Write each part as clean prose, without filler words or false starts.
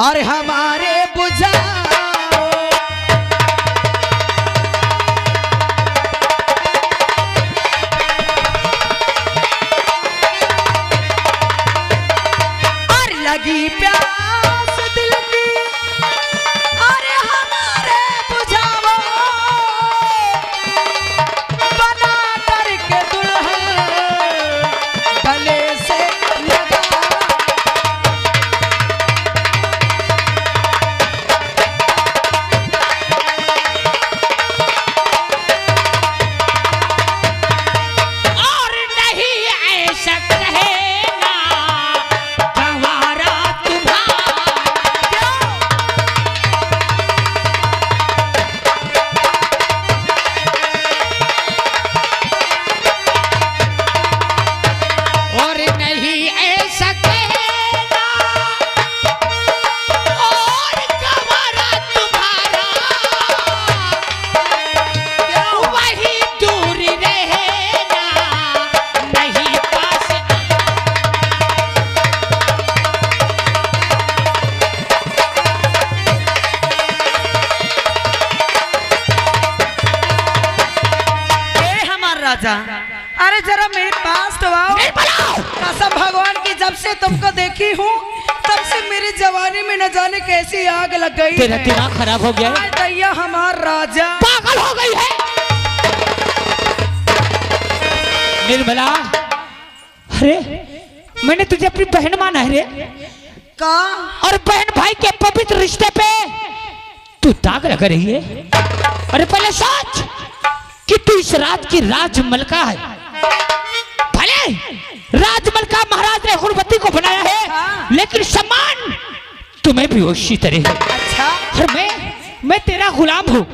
और हमारे बुझा और लगी प्यास दिल की अरे हमारे बुझाओ बना करके दुल्हन गले से लगा राजा। अरे जरा मेरे पास तो आओ। कसम भगवान की जब से तुमको देखी हूँ तब से मेरी जवानी में न जाने कैसी आग लग गई। तेरा दिमाग खराब हो गया है। दैया हमार राजा पागल हो गई है। निर्मला, अरे मैंने तुझे अपनी बहन माना है रे का, और बहन भाई के पवित्र रिश्ते पे तू दाग लगा रही है। अरे पहले सोच कि तू इस राज की राजमलका है। भले राजमलका महाराज ने गुणवती को बनाया है, हाँ। लेकिन सम्मान तुम्हें भी उसी तरह है। अच्छा, और मैं तेरा गुलाम हूँ।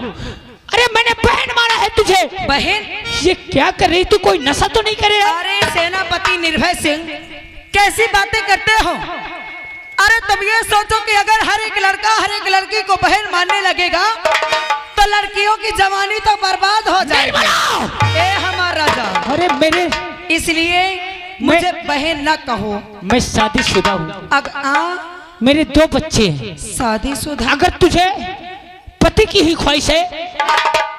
अरे मैंने बहन माना है तुझे। बहन? ये क्या कर रही तू? कोई नशा तो नहीं करे? अरे सेनापति निर्भय सिंह, कैसी बातें करते हो? अरे तुम ये सोचो कि अगर हर एक लड़का हर एक लड़की को बहन मानने लगेगा तो लड़कियों की जवानी तो बर्बाद हो जाएगी। ए हमारा राजा, अरे मेरे, इसलिए मुझे बहन न कहो। मैं शादीशुदा हूँ। मेरे 2 बच्चे हैं। शादीशुदा? अगर तुझे पति की ही ख्वाहिश है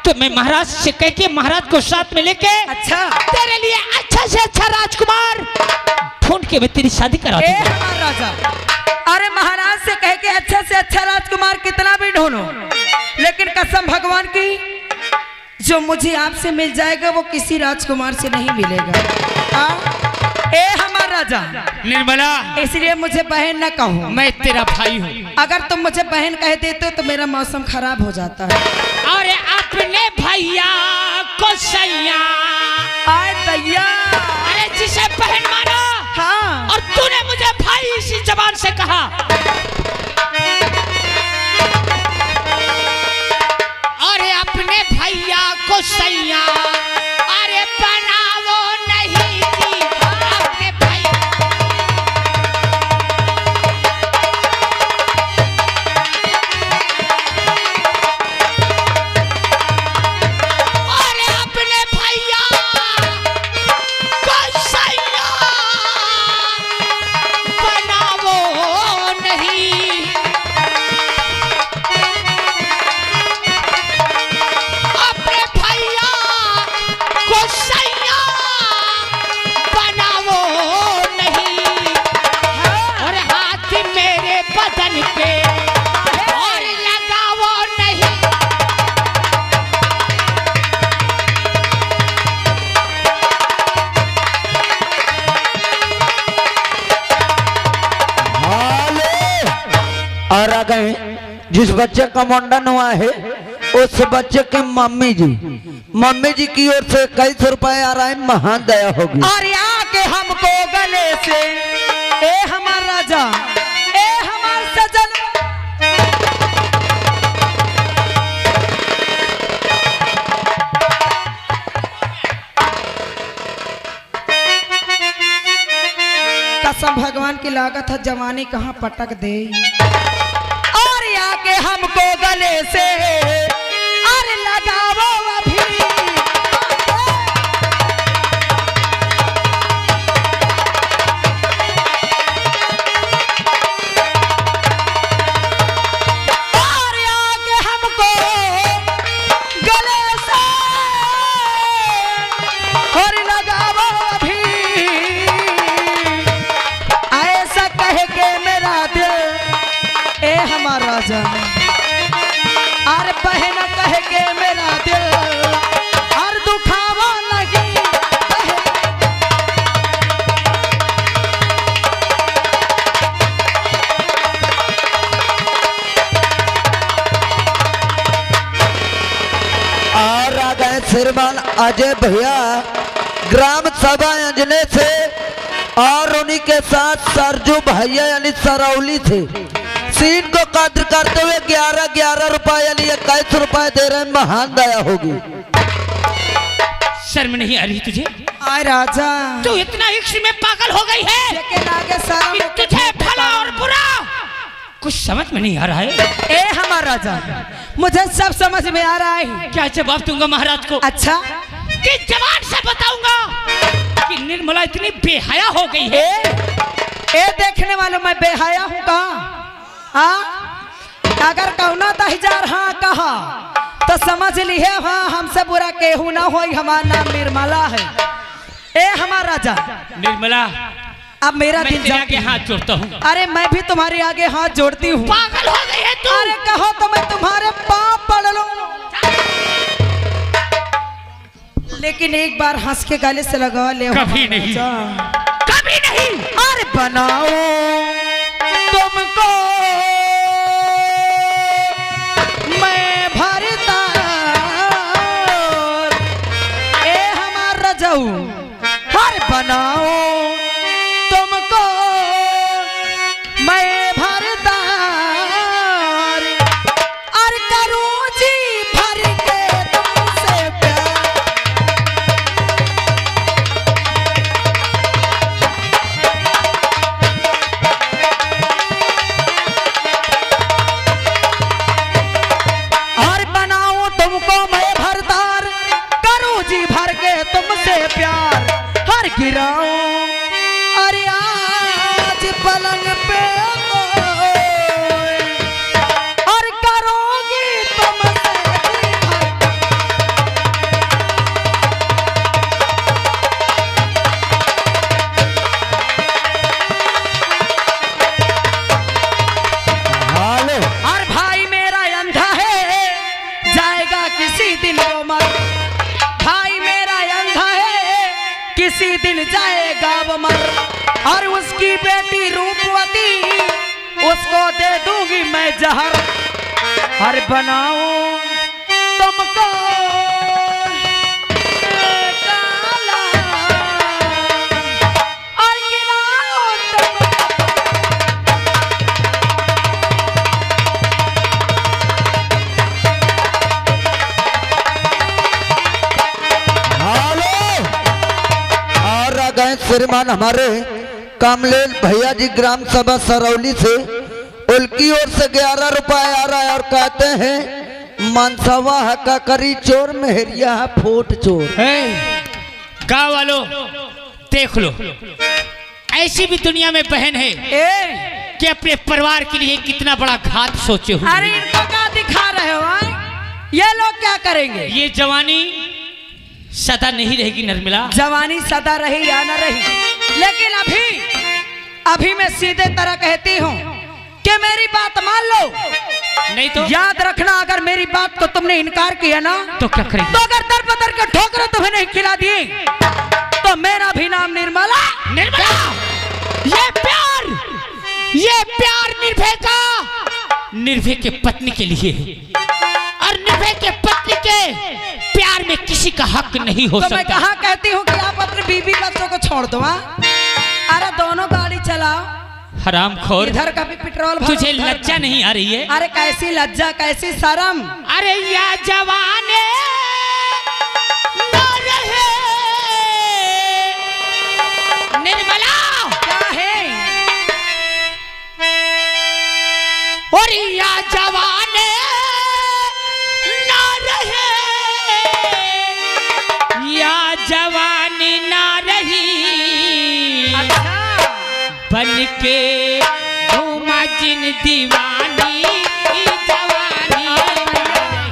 तो मैं महाराज से कह के महाराज को साथ में लेके अच्छा तेरे लिए अच्छा से अच्छा राजकुमार ढूंढ के मैं तेरी शादी करा दूंगा। हमारा राजा, अरे महाराज से कह के अच्छा से अच्छा राजकुमार कितना भी ढूंढो, लेकिन कसम भगवान की जो मुझे आपसे मिल जाएगा वो किसी राजकुमार से नहीं मिलेगा। ए हमारा राजा निर्मला, इसलिए मुझे बहन न कहो। मैं तेरा भाई हूँ। अगर तुम मुझे बहन कह देते तो मेरा मौसम खराब हो जाता है। और अपने भैया को सैया, आए दैया, अरे जिसे बहन माना, हाँ, और तूने मुझे भाई इसी जबान से कहा। अरे अपने भैया को सैया, अरे बनावो नहीं जी अपने भाई। अरे अपने भैया को सैया बनावो नहीं। अपने भैया को सैया बनावो नहीं। और हाथ मेरे बदन पे और लगावो नहीं। और आ गए जिस बच्चे का मुंडन हुआ है उस बच्चे की मम्मी जी की ओर से 21 रुपए आ रहा है। महान दया होगी। और आके हमको गले से, ए हमार राजा, ए हमार सजन, कसम भगवान की लागत है जवानी कहाँ पटक दे। और आके हमको गले से और लगावो अभी। राजा अरे बहन कह के मेरा दिल और दुखावा लगी और आ गए श्रीमान अजय भैया ग्राम सभा अंजने से और उन्हीं के साथ सरजू भैया यानी सरौली थे। सीन को कद्र करते हुए 11 रुपए यानी 21 रुपए दे रहे हैं। महान दया होगी। शर्म नहीं आ रही तुझे? आय राजा तू इतना इश्क में पागल हो गई है लेकिन आगे सारा कि तुझे भला और बुरा कुछ समझ में नहीं आ रहा है। ए हमारा राजा मुझे सब समझ में आ रहा है। क्या जवाब दूंगा महाराज को? अच्छा कि जवान से बताऊंगा कि निर्मला इतनी बेहया हो गई है। ए देखने वालों मैं बेहया हूँ कहाँ? अगर कहना तो हजार हाँ कहा तो समझ ली है हाँ हमसे बुरा केहू ना हो। हमारा नाम निर्मला है। ए हमारा राजा निर्मला अब मेरा मैं दिल तेरे आगे हाथ जोड़ता हूँ। अरे मैं भी तुम्हारे आगे हाथ जोड़ती हूँ। पागल हो गई है तू? अरे कहो तो मैं तुम्हारे पाँव पड़ लूं। लेकिन एक बार हंस के गले से लगा ले। कभी नहीं, कभी नहीं। अरे बनाओ तुमको मैं भरता ए हमार रजाऊ। अरे बनाओ तुमको मैं भरता और करूं जी भर के तुमसे प्यार। और बनाऊं तुमको मैं भरतार करूं जी भर के तुमसे प्यार। हर गिराऊं अरे आज पलंग पे और करोगी तुमसे हालो और भाई मेरा अंधा है जाएगा किसी दिन वो मर। भाई मेरा अंधा है किसी दिन जाएगा वो मर। और उसकी बेटी रूपवती उसको दे दूंगी मैं जहर। हर बनाऊं तुमको काला और गिराऊं हालो और आ गए श्रीमान हमारे कमलेश भैया जी ग्राम सभा सरौली से। उनकी ओर से 11 रुपए आ रहा है और कहते हैं मनसवा हका करी चोर मेहरिया फोट चोर। गाँव वालों देख लो, ऐसी भी दुनिया में बहन है ए कि अपने परिवार के लिए कितना बड़ा घात सोचे हुए। अरे इनको क्या दिखा रहे हो आए? ये लोग क्या करेंगे? ये जवानी सदा नहीं रहेगी निर्मला। जवानी सदा रही या न रही लेकिन अभी मैं सीधे तरह कहती हूँ कि मेरी बात मान लो। नहीं तो याद रखना अगर मेरी बात को तुमने इनकार किया ना तो क्या करेंगे? तो अगर दर बदर के ठोकरे तुम्हें नहीं खिला दिए तो मेरा भी नाम निर्मला। निर्मला ये प्यार निर्भय का निर्भय के पत्नी के लिए है और निर्भय के पत्नी के प्यार में किसी का हक नहीं हो तो सकता। मैं कहाँ कहती हूँ कि आप अपनी बीवी बच्चों को छोड़ दो। अरे दोनों गाड़ी चलाओ। हरामखोर, इधर का भी पेट्रोल भरो, तुझे उधर लज्जा का। नहीं आ रही है? अरे कैसी लज्जा कैसी शर्म। अरे या जवाने ना रहे निर्मला क्या है? और या जवाने ना रहे या जवानी ना रही अच्छा बन के घूमा जिन दीवानी जवानी ना रही।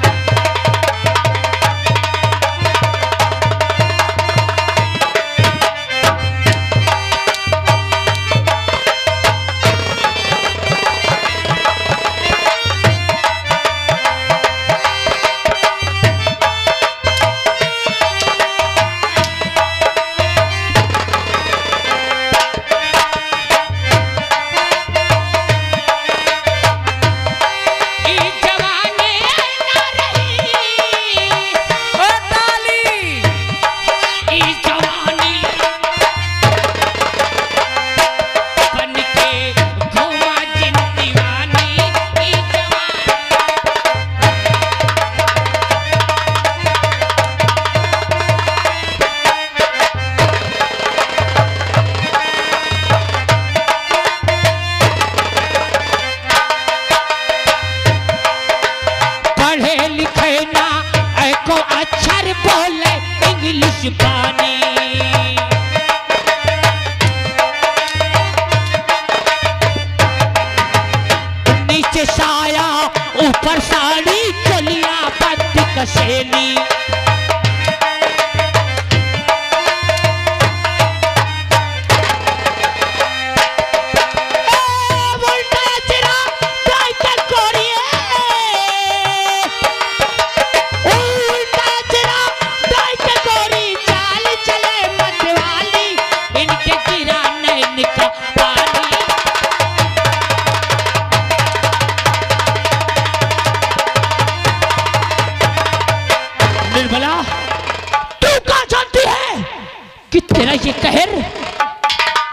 तोहर साड़ी चोलिया पत्ती कसेली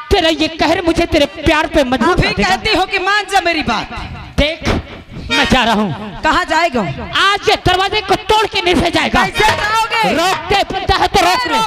तेरा ये कहर मुझे तेरे प्यार पे मजबूर कर देगा। कहती हो कि मान जा मेरी बात। देख मैं जा रहा हूँ। कहाँ जाएगा? आज ये दरवाजे को तोड़ के निर्भय जाएगा। कैसे जाओगे? रोक दे, बनता है तो रोक ले।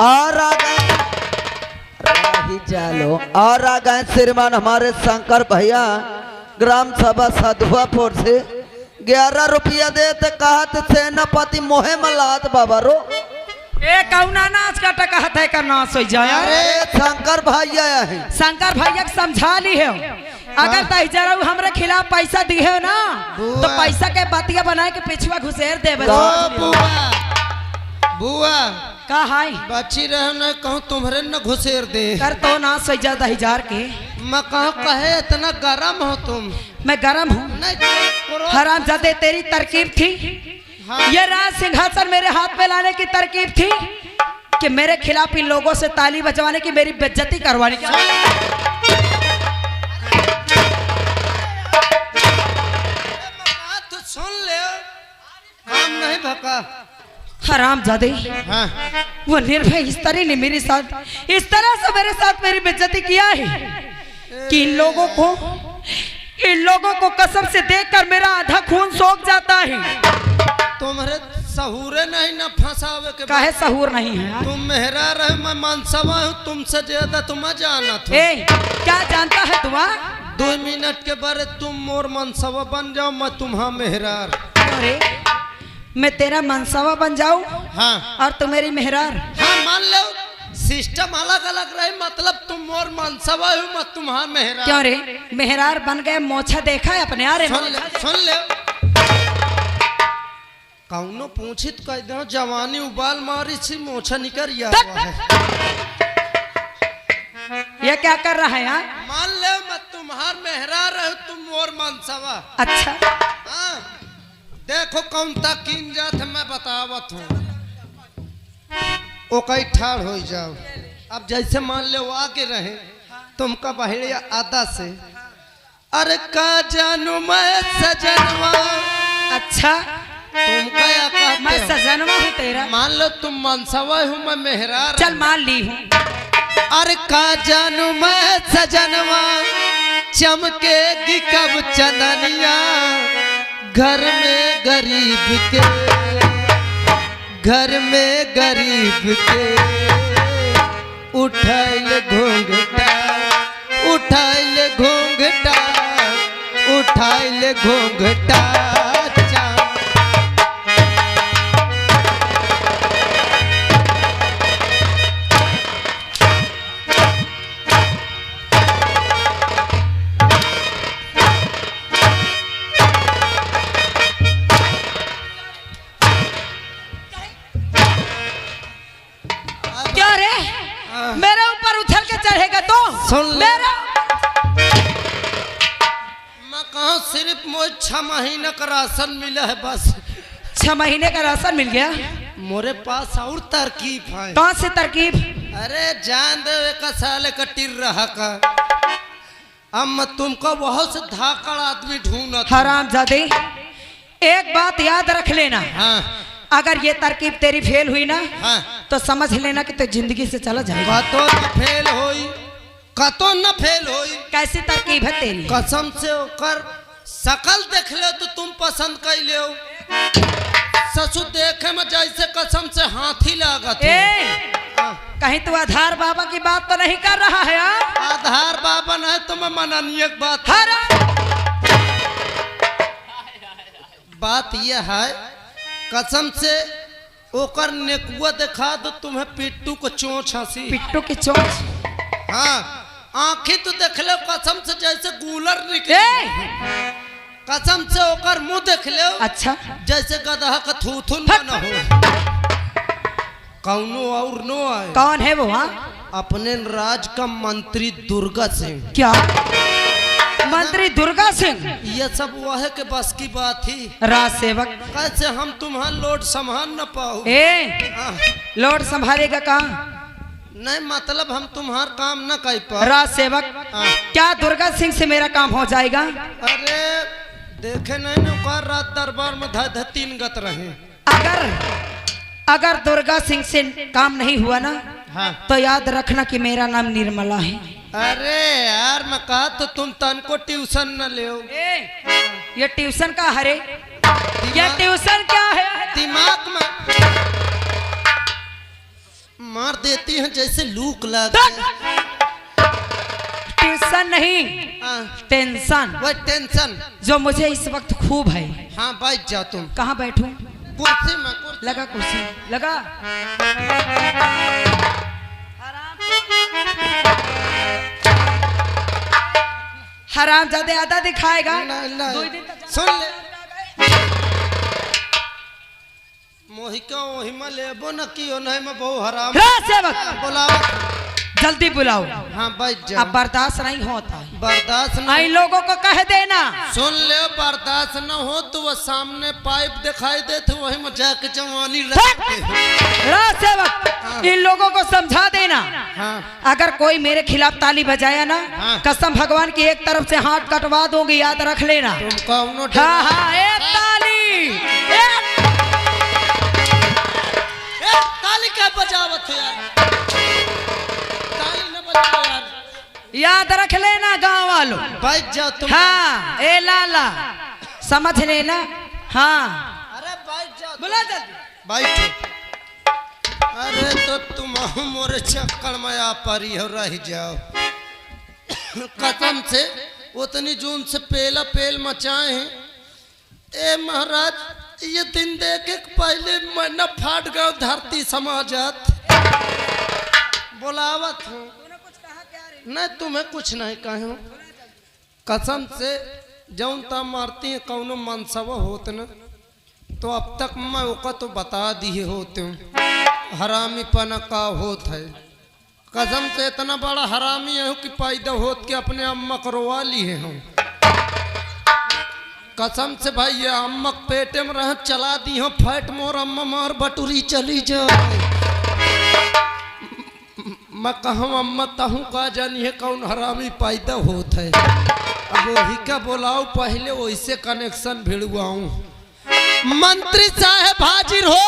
और आ गए राही चालो और आ गए श्रीमान हमारे शंकर भैया ग्राम सभा साधुआपुर से 11 रुपया देते कहत सेनापति मोहे मलात बाबा रो ए कौना नाच का टकहत है का नाच हो जाए। अरे शंकर भैया है। शंकर भैया को समझा ली है अगर तय जरा हमरे खिलाफ पैसा दी है ना तो पैसा के बातिया बनाए के पिछुआ घुसेर देबे। बुआ का हाय बच्ची रहे न कहूँ तुम्हारे न घुसेर दे कर तो ना सही ज्यादा हजार के मैं कहूँ कहे इतना गरम हो तुम। मैं गरम हूँ हराम जादे तेरी तरकीब थी। हाँ। ये राज सिंहासन मेरे हाथ में लाने की तरकीब थी कि मेरे खिलाफ इन लोगों से ताली बजवाने की मेरी बेइज्जती करवाने की। तो सुन ले काम नहीं भका हराम जादे। हाँ। वो निर्भय इस तरह ने मेरे साथ इस तरह से मेरे साथ मेरी बेइज्जती किया है कि इन लोगों को कसम से देखकर मेरा आधा खून सोख जाता है। तुम्हारे सहूरे नहीं न फंसावे के काहे सहूर नहीं है? तुम मेहरा रहे मैं मनसवा हूँ तुमसे ज्यादा तुम्हें जाना था। ए क्या जानता है तुम? 2 मिनट के बारे तुम मोर मनसवा बन जाओ मैं तुम्हारा मेहरार। अरे मैं तेरा मनसवा बन जाऊं? हाँ। और तू मेरी मेहरार? हाँ मान लो सिस्टम अलग अलग रहे मतलब तुम मोर मनसवा हो मैं तुम्हारा मेहरार। क्यों रे मेहरार बन गए मोछा देखा है अपने यार? सुन ले कौनो पूछित कह दो जवानी उबाल मारी सी मोछा निकर ये क्या कर रहा है यार? मान ले मैं तुम्हार मेहरार रहो तुम मोर मनसवा। अच्छा हाँ देखो कौन ता किन जात मैं बतावत हूँ ओ कई ठाड़ हो जाओ। अब जैसे मान ले वो आगे रहे तुमका बहिड़िया आदा से अरे का जानू मैं सजनवा। अच्छा तुम क्या कहते मैं हो? सजनवा हूँ तेरा। मान लो तुम मनसवा हूँ मैं मेहरार। चल मान ली हूँ। अरे का जानू मैं सजनवा चमकेगी कब चंदनिया घर में गरीब के उठाइल घोंघटा क्या रे मेरे ऊपर उछल के चढ़ेगा तो सुन ले। मेरा मैं कहूँ सिर्फ मुझे 6 महीने का राशन मिला है बस। 6 महीने का राशन मिल गया? मोरे पास और तरकीब है। कौन सी तरकीब? अरे जान दे एक साल का टिर रहा का अब मैं तुमको बहुत से धाकड़ आदमी ढूंढ। हराम जादे एक बात याद रख लेना। हाँ। अगर ये तरकीब तेरी फेल हुई ना हाँ। तो समझ लेना कि तू जिंदगी से चला जाएगा। कतो न फेल होई। कैसी तरकीब है तेरी? कसम से होकर शकल देख ले तो तुम पसंद कर ले ससुर देखे में जैसे कसम से हाथी लागत। ए कहीं तू आधार बाबा की बात तो नहीं कर रहा है? आधार बाबा है तो मैं माननीय बात है। बात यह है कसम से ओकर नेकुआ दिखा दो तुम्हें पिट्टू को चोंच हंसी। पिट्टू की चोंच? हाँ आंखें तो देख लो कसम से जैसे गूलर निकले। कसम से ओकर मुंह देख लो अच्छा जैसे गधा का थूथुन न हो। कौनो और नो आए। कौन है वो? अपने राज का मंत्री दुर्गा सिंह। क्या मंत्री दुर्गा सिंह? ये सब वह के बस की बात थी। राज सेवक कैसे हम तुम्हारा लोड संभाल न पाओ। लोड संभालेगा कहाँ? नहीं मतलब हम तुम्हारा काम न कर पाओ। राज सेवक क्या दुर्गा सिंह से मेरा काम हो जाएगा? अरे देखे नहीं न रात दरबार में ध 3 गत रहे। अगर दुर्गा सिंह से काम नहीं हुआ ना तो याद रखना कि मेरा नाम निर्मला है। अरे यार मैं कहा तो तुम तन को ट्यूशन न ले। ये ट्यूशन का हरे? ये ट्यूशन क्या है? दिमाग में मार देती हैं जैसे लूक लग। ट्यूशन नहीं टेंशन। वह टेंशन जो मुझे इस वक्त खूब है। हाँ बैठ जाओ तुम। कहाँ बैठूं? कुर्सी में। लगा कुर्सी लगा। हराम ज्यादा आधा दिखाएगा। सुन ले मोहिका वही में लेबो न कियो नहीं मैं बहु हराम। सेवक बुलाओ जल्दी बुलाओ। हाँ बैठ जाओ। अब बर्दाश्त नहीं होता है। बर्दाश्त नहीं लोगों को कह देना। सुन ले बर्दाश्त न हो तो वो सामने पाइप दिखाई दे तो वही में जाके जवानी राज सेवक इन लोगों को समझा देना। अगर कोई मेरे खिलाफ ताली बजाया ना कसम भगवान की एक तरफ से हाथ कटवा दूंगी याद रख लेना। हाँ हाँ एक ताली। ताली क्या बजावत है यार? ताली न बजाओ यार। याद रख लेना गांव वालों। बैठ जाओ तुम। हाँ ए लाला समझ लेना। हाँ अरे बैठ जाओ। बुला जल्दी। बैठो। अरे तो तुम मोरे चक्कर में आ परी हो रह जाओ। कसम से उतनी जून से पेला पेल मचाए हैं। ए महाराज ये दिन देखे पहले मैं न फाट गया धरती समाजात। बोलावत हूँ नहीं तुम्हें कुछ नहीं कहूँ। कसम से जौन ता मारती है कौनो मनसवा होत न तो अब तक मैं ओका तो बता दिए होते हूँ हरामी पना का होत है। कसम से इतना बड़ा हरामी है कि पैदा होत के अपने अम्मा करवा लिए हूँ। कसम से भाई ये अम्मा पेटे में रह चला दी हो फैट मोर अम्मा मार बटुरी चली जा। मैं कहूँ अम्मा तहूँ का जानी है कौन हरामी पैदा होत है। अब वही का बोलाओ पहले वैसे कनेक्शन भिड़वाऊँ। मंत्री साहब हाजिर हो।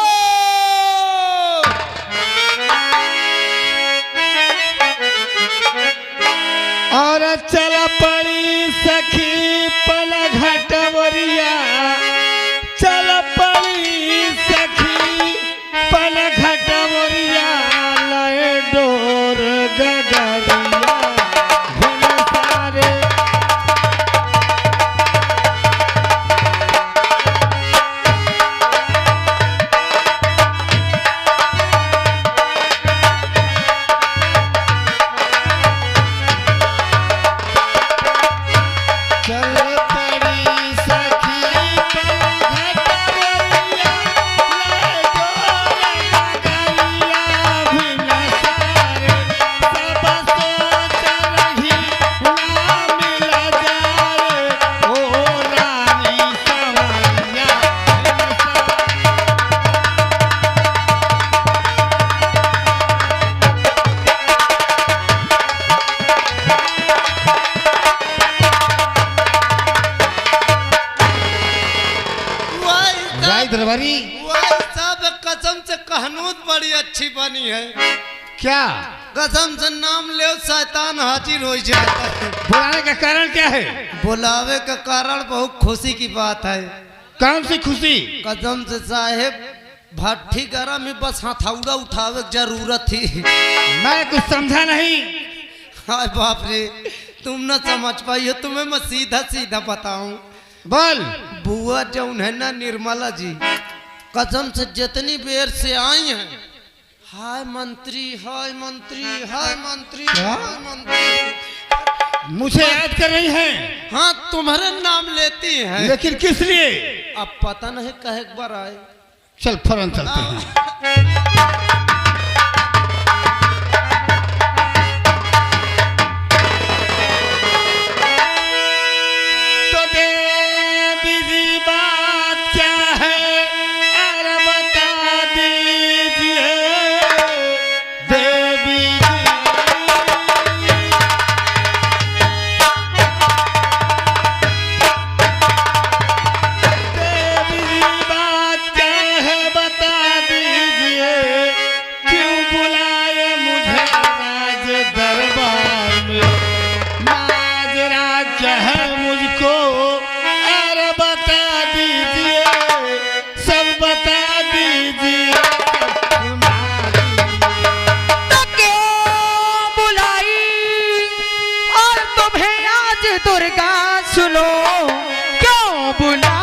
और चल पड़ी सखी पल घटवरिया। चल पड़ी सखी पल घटवरिया लय डोर गगरिया घुन सारे। दरबारी साहब कसम से कहानूत बड़ी अच्छी बनी है। क्या कसम से नाम ले शैतान हाजिर हो जाता है। बुलाने का कारण क्या है? बुलावे का कारण बहुत खुशी की बात है। कौन सी खुशी? कसम से साहेब भट्टी गरम में बस हथौड़ा उठावे की जरूरत थी। मैं कुछ समझा नहीं। हाय बाप रे, तुम न समझ पाई हो, तुम्हें मैं सीधा सीधा बताऊं। बोल। बुआ जौन है ना निर्मला जी, कसम से जितनी देर से आई हैं, हाय मंत्री हाय मंत्री हाय मंत्री हाय मंत्री मुझे याद कर रही हैं। हाँ तुम्हारे नाम लेती हैं, लेकिन किस लिए? अब पता नहीं कहे एक बार आए। चल फौरन चलते हैं। तो देवी जी बात क्या है, अरे बता दीजिए देवी जी। देवी जी बात क्या है बता दीजिए, क्यों बुलाए मुझे राज दरबार में, नाज राज्य है मुझको, अरे बता दीजिए, सब बता दीजिए, सुना दीजिए। तो क्यों बुलाई और तुम्हें आज दुर्गा सुनो क्यों बुलाई।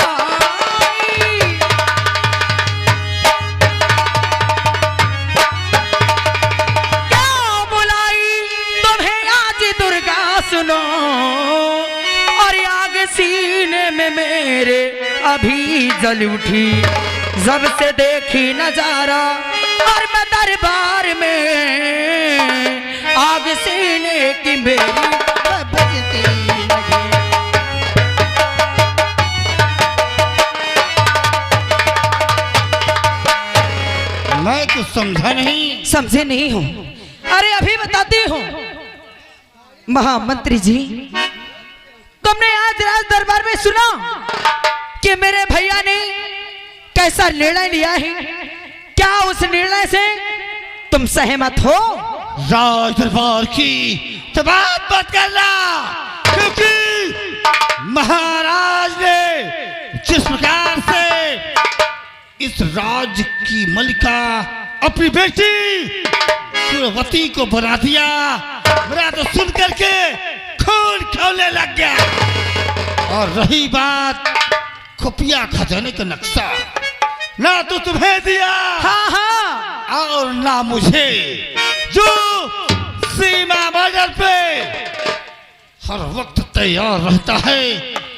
क्यों बुलाई तुम्हें आज दुर्गा सुनो, और आग सीने में मेरे अभी जल उठी, जब से देखी नजारा और मैं दरबार में आग सीने की मेरी बजती लगी। मैं कुछ समझा नहीं। समझे नहीं हो? अरे अभी बताती हूँ महामंत्री जी, तुमने आज राज दरबार में सुना कि मेरे भैया ने कैसा निर्णय लिया है। क्या उस निर्णय से तुम सहमत हो? राज दरबार की तो बात मत करना, क्योंकि महाराज ने जिस प्रकार से इस राज्य की मलिका अपनी बेटी सुरवती को बना दिया, मेरा तो सुन करके खून खौलने लग गया। और रही बात खुफिया खजाने का नक्शा, ना तो तुम्हें दिया हाँ हाँ, और ना मुझे, जो सीमा बॉर्डर पे हर वक्त तैयार रहता है,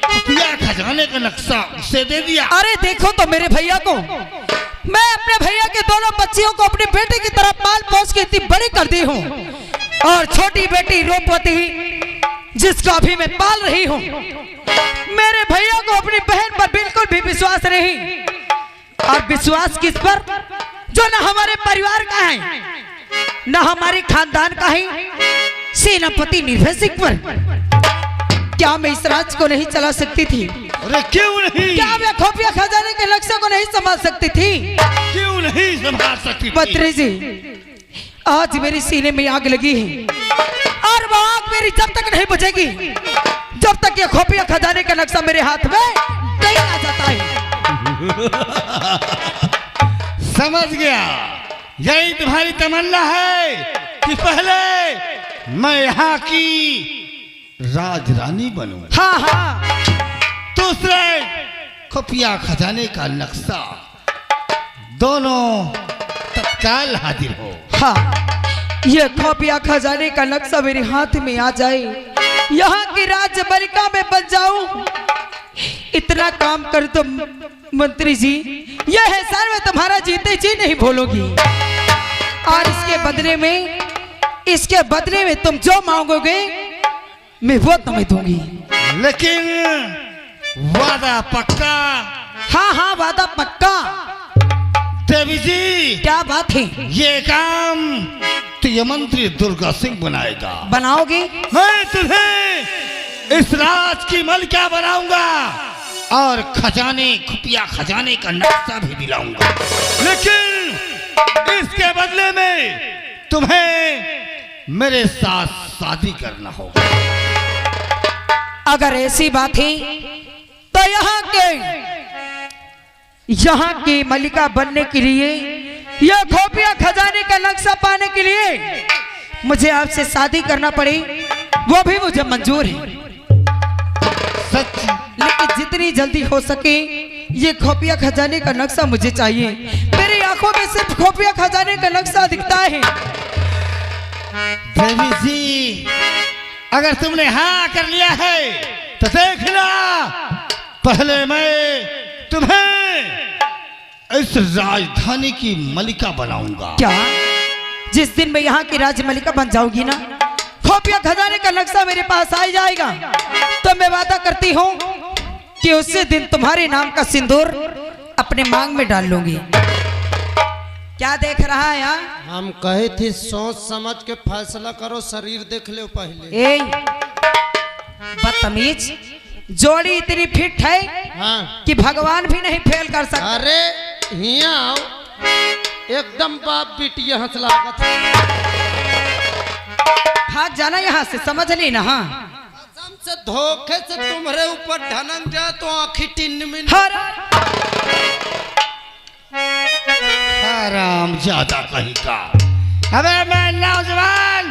खुफिया खजाने का नक्शा उसे दे दिया। अरे देखो तो मेरे भैया को, मैं अपने भैया के दोनों बच्चियों को अपने बेटे की तरह पाल पोस के इतनी बड़ी कर दी हूँ, और छोटी बेटी रूपवती जिसको अभी मैं पाल रही हूँ, मेरे भैया को अपनी बहन पर बिल्कुल भी विश्वास नहीं। और विश्वास किस पर? जो न हमारे परिवार का है न हमारे खानदान का है, सेनापति निर्भय सिंह पर। क्या मैं इस राज्य को नहीं चला सकती थी? अरे क्यों नहीं? क्या मैं खुफिया खजाने के लक्ष्य को नहीं संभाल सकती थी? क्यों नहीं संभाल सकती थी? मंत्री जी, आज मेरे सीने में आग लगी है, और वो आग मेरी जब तक नहीं बुझेगी, जब तक ये खुफिया खजाने का नक्शा मेरे हाथ में नहीं आ जाता है। समझ गया, यही तुम्हारी तमन्ना है कि पहले मैं यहाँ की राजरानी बनूं, हाँ हाँ, दूसरे खुफिया खजाने का नक्शा, दोनों तत्काल हाजिर हो। हाँ, ये खुफिया खजाने का नक्शा मेरे हाथ में आ जाए, यहाँ की राज्य मलिका में बन जाऊं, इतना काम कर तो मंत्री जी, यह एहसान मैं तुम्हारा जीते जी नहीं भूलूंगी। और इसके बदले में तुम जो मांगोगे मैं वो तुम्हें दूंगी। लेकिन वादा पक्का? हाँ हाँ, वादा पक्का। देवी जी, क्या बात है? ये काम तो ये मंत्री दुर्गा सिंह बनाएगा। बनाओगे? मैं तुम्हें इस राज की मलिका बनाऊंगा और खजाने, खुफिया खजाने का नक्शा भी दिलाऊंगा, लेकिन इसके बदले में तुम्हें मेरे साथ शादी करना होगा। अगर ऐसी बात है तो यहाँ के यहाँ की मलिका बनने के लिए, यह खोपिया खजाने का नक्शा पाने के लिए मुझे आपसे शादी करना पड़ी, वो भी मुझे मंजूर है। सच लेकिन जितनी जल्दी हो सके ये खोपिया खजाने का नक्शा मुझे चाहिए। मेरी आंखों में सिर्फ खोपिया खजाने का नक्शा दिखता है। देवी जी, अगर तुमने हाँ कर लिया है तो देखना, पहले मैं तुम्हें इस राजधानी की मलिका बनाऊंगा। क्या जिस दिन मैं यहाँ की राजमलिका बन जाऊंगी ना, खोपिया खजाने का नक्शा मेरे पास आ जाएगा, तो मैं वादा करती हूँ कि उसी दिन तुम्हारे नाम का सिंदूर अपने मांग में डाल लूंगी। क्या देख रहा है यहाँ? हम कहे थे सोच समझ के फैसला करो, शरीर देख लो पहले। ए बदतमीज, जोड़ी इतनी फिट है हाँ कि भगवान भी नहीं फेल कर सकता। अरे हिया आओ, एकदम बाप बिटिया हंस लागत। भाग जाना यहाँ से, समझ ली ना? हाँ कसम से धोखे से तुम्हारे ऊपर ढनक जाए तो आँखी टिन्न में हर आराम ज्यादा कहीं का। अबे मैं नौजवान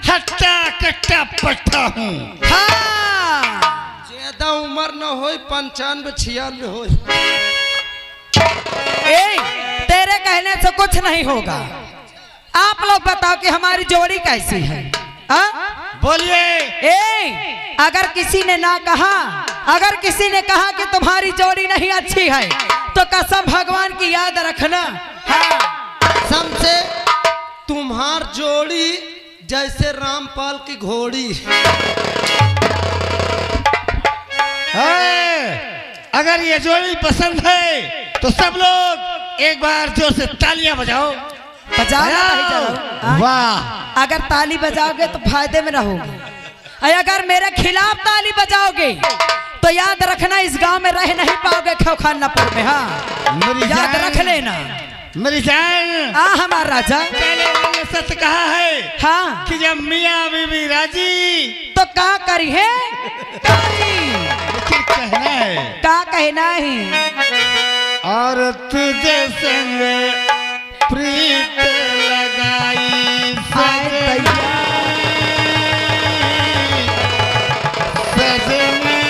हट्टा कट्टा पट्टा हूँ। हाँ ज्यादा उम्र न हो, 95 96 हो। ए, तेरे कहने से कुछ नहीं होगा। आप लोग बताओ कि हमारी जोड़ी कैसी है? बोलिए। ए, अगर किसी ने ना कहा, अगर किसी ने कहा कि तुम्हारी जोड़ी नहीं अच्छी है, तो कसम भगवान की याद रखना। हाँ कसम से तुम्हार जोड़ी जैसे रामपाल की घोड़ी। अगर ये जोड़ी पसंद है तो सब लोग एक बार जोर से तालियां बजाओ। बजाओ। वाह, अगर ताली बजाओगे तो फायदे में रहोगे, और अगर मेरे खिलाफ ताली बजाओगे तो याद रखना इस गांव में रह नहीं पाओगे, खौखानापुर में। हाँ मेरी याद जान, रख लेना। मेरी जान, हमारा राजा पहले मैंने सच कहा है हाँ कि जब मियाँ बीवी राजी तो का करी है? फिर कहना है का कहना है? और तुझे संग प्रीत लगाई सजनी, सजनी,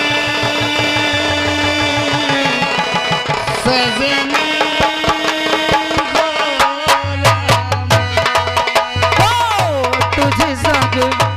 सजनी तुझे संग